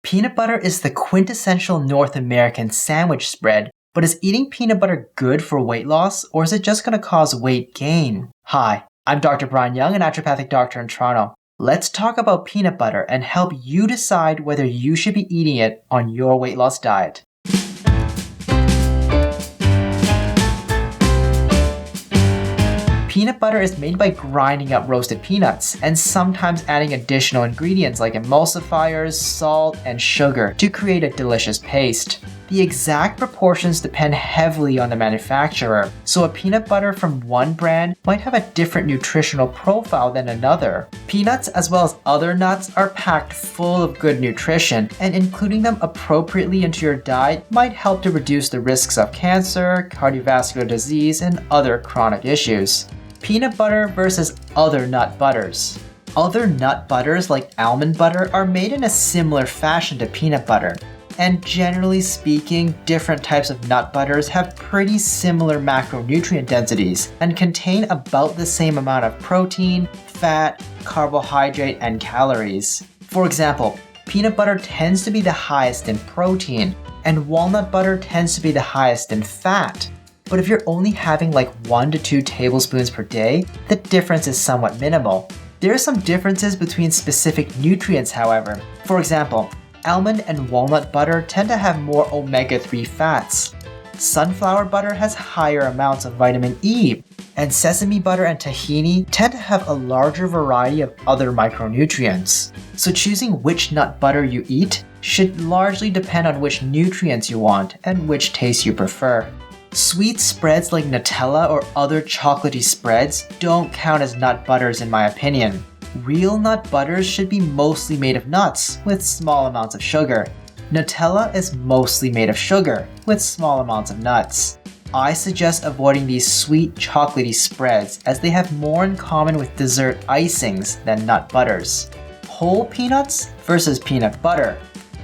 Peanut butter is the quintessential North American sandwich spread, but is eating peanut butter good for weight loss, or is it just going to cause weight gain? Hi, I'm Dr. Brian Young, a naturopathic doctor in Toronto. Let's talk about peanut butter and help you decide whether you should be eating it on your weight loss diet. Peanut butter is made by grinding up roasted peanuts and sometimes adding additional ingredients like emulsifiers, salt, and sugar to create a delicious paste. The exact proportions depend heavily on the manufacturer, so a peanut butter from one brand might have a different nutritional profile than another. Peanuts, as well as other nuts, are packed full of good nutrition, and including them appropriately into your diet might help to reduce the risks of cancer, cardiovascular disease, and other chronic issues. Peanut butter versus other nut butters. Other nut butters like almond butter are made in a similar fashion to peanut butter. And generally speaking, different types of nut butters have pretty similar macronutrient densities and contain about the same amount of protein, fat, carbohydrate, and calories. For example, peanut butter tends to be the highest in protein, and walnut butter tends to be the highest in fat. But if you're only having like 1 to 2 tablespoons per day, the difference is somewhat minimal. There are some differences between specific nutrients, however. For example, almond and walnut butter tend to have more omega-3 fats. Sunflower butter has higher amounts of vitamin E, and sesame butter and tahini tend to have a larger variety of other micronutrients. So choosing which nut butter you eat should largely depend on which nutrients you want and which taste you prefer. Sweet spreads like Nutella or other chocolatey spreads don't count as nut butters in my opinion. Real nut butters should be mostly made of nuts, with small amounts of sugar. Nutella is mostly made of sugar, with small amounts of nuts. I suggest avoiding these sweet chocolatey spreads as they have more in common with dessert icings than nut butters. Whole peanuts versus peanut butter.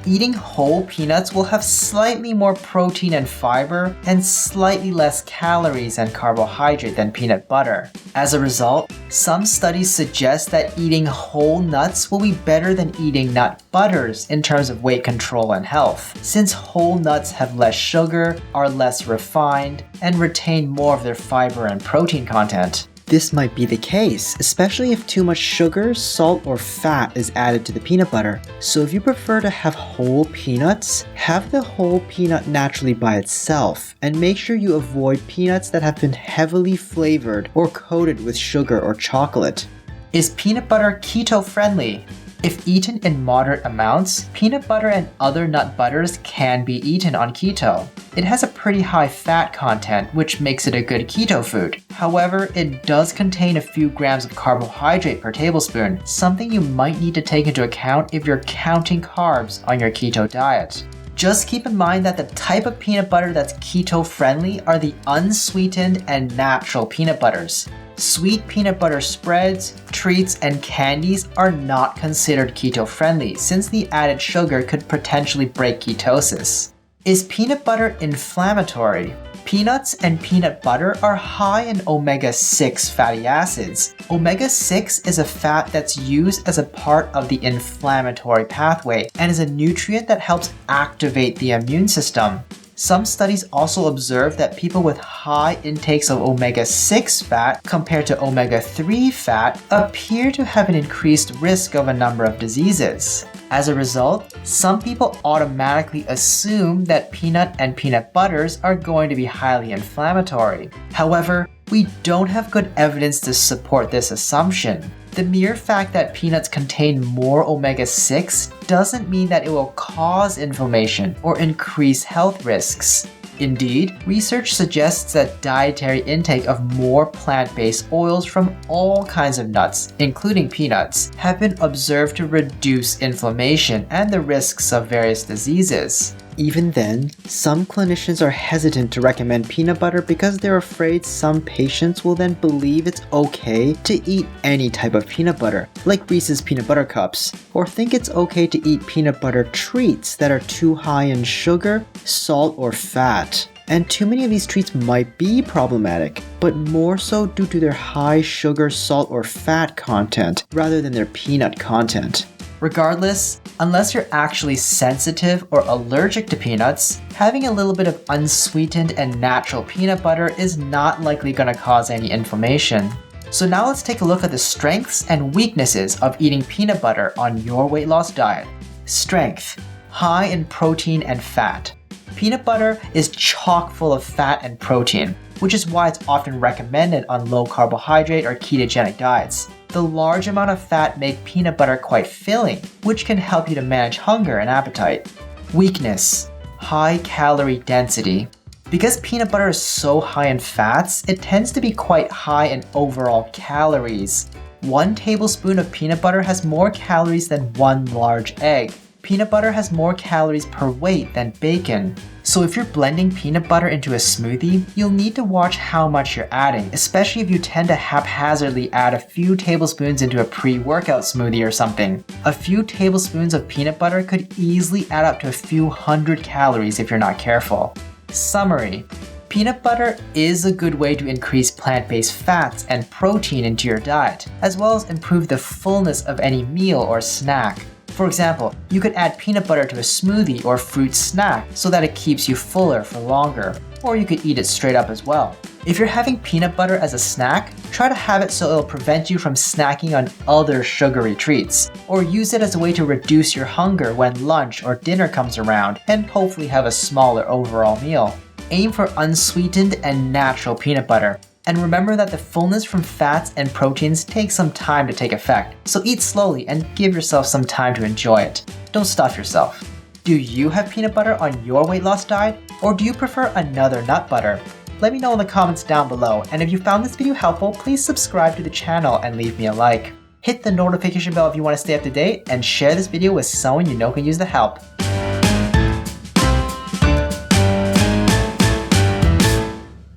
Eating whole peanuts will have slightly more protein and fiber and slightly less calories and carbohydrate than peanut butter. As a result, some studies suggest that eating whole nuts will be better than eating nut butters in terms of weight control and health, since whole nuts have less sugar, are less refined, and retain more of their fiber and protein content. This might be the case, especially if too much sugar, salt, or fat is added to the peanut butter. So if you prefer to have whole peanuts, have the whole peanut naturally by itself, and make sure you avoid peanuts that have been heavily flavored or coated with sugar or chocolate. Is peanut butter keto friendly? If eaten in moderate amounts, peanut butter and other nut butters can be eaten on keto. It has a pretty high fat content, which makes it a good keto food. However, it does contain a few grams of carbohydrate per tablespoon, something you might need to take into account if you're counting carbs on your keto diet. Just keep in mind that the type of peanut butter that's keto friendly are the unsweetened and natural peanut butters. Sweet peanut butter spreads, treats, and candies are not considered keto friendly since the added sugar could potentially break ketosis. Is peanut butter inflammatory? Peanuts and peanut butter are high in omega-6 fatty acids. Omega-6 is a fat that's used as a part of the inflammatory pathway and is a nutrient that helps activate the immune system. Some studies also observe that people with high intakes of omega-6 fat compared to omega-3 fat appear to have an increased risk of a number of diseases. As a result, some people automatically assume that peanut and peanut butters are going to be highly inflammatory. However, we don't have good evidence to support this assumption. The mere fact that peanuts contain more omega-6 doesn't mean that it will cause inflammation or increase health risks. Indeed, research suggests that dietary intake of more plant-based oils from all kinds of nuts, including peanuts, have been observed to reduce inflammation and the risks of various diseases. Even then, some clinicians are hesitant to recommend peanut butter because they're afraid some patients will then believe it's okay to eat any type of peanut butter, like Reese's peanut butter cups, or think it's okay to eat peanut butter treats that are too high in sugar, salt, or fat. And too many of these treats might be problematic, but more so due to their high sugar, salt, or fat content rather than their peanut content. Regardless, unless you're actually sensitive or allergic to peanuts, having a little bit of unsweetened and natural peanut butter is not likely going to cause any inflammation. So now let's take a look at the strengths and weaknesses of eating peanut butter on your weight loss diet. Strength: high in protein and fat. Peanut butter is chock full of fat and protein, which is why it's often recommended on low carbohydrate or ketogenic diets. The large amount of fat make peanut butter quite filling, which can help you to manage hunger and appetite. Weakness: high calorie density. Because peanut butter is so high in fats, it tends to be quite high in overall calories. 1 tablespoon of peanut butter has more calories than 1 large egg. Peanut butter has more calories per weight than bacon. So if you're blending peanut butter into a smoothie, you'll need to watch how much you're adding, especially if you tend to haphazardly add a few tablespoons into a pre-workout smoothie or something. A few tablespoons of peanut butter could easily add up to a few hundred calories if you're not careful. Summary: peanut butter is a good way to increase plant-based fats and protein into your diet, as well as improve the fullness of any meal or snack. For example, you could add peanut butter to a smoothie or fruit snack so that it keeps you fuller for longer, or you could eat it straight up as well. If you're having peanut butter as a snack, try to have it so it'll prevent you from snacking on other sugary treats, or use it as a way to reduce your hunger when lunch or dinner comes around and hopefully have a smaller overall meal. Aim for unsweetened and natural peanut butter. And remember that the fullness from fats and proteins takes some time to take effect, so eat slowly and give yourself some time to enjoy it. Don't stuff yourself. Do you have peanut butter on your weight loss diet, or do you prefer another nut butter? Let me know in the comments down below, and if you found this video helpful, please subscribe to the channel and leave me a like. Hit the notification bell if you want to stay up to date, and share this video with someone you know can use the help.